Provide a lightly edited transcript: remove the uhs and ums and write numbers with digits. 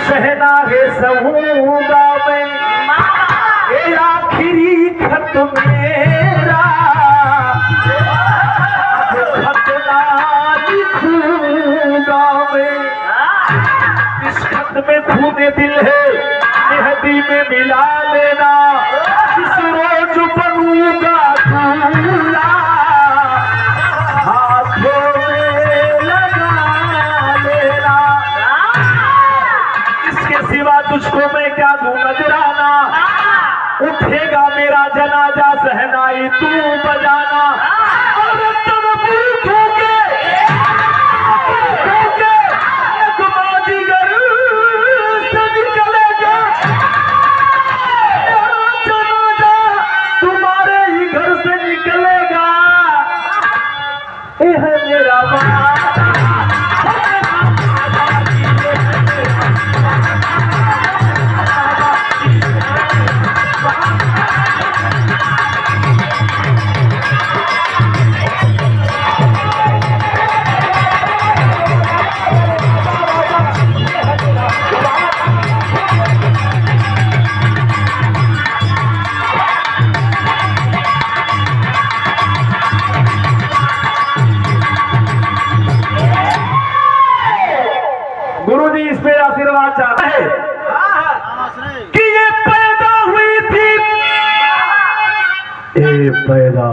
सहना है सहूंगा मैं ये आखिरी खत मेरा, खत ना लिखूंगा मैं। इस खत में खूने दिल है मेहंदी में मिला लेना, इस रोज बनूंगा दूल्हा हाथों में लगा लेना। इसके सिवा तुझको मैं क्या दूं नजराना, उठेगा मेरा जनाजा सहनाई तू बजाना। और तब भूखोगे तुम्हारे ही घर से निकलेगा, ये है मेरा गुरुजी इस पे आशीर्वाद चाहते हैं कि ये पैदा हुई थी, ये पैदा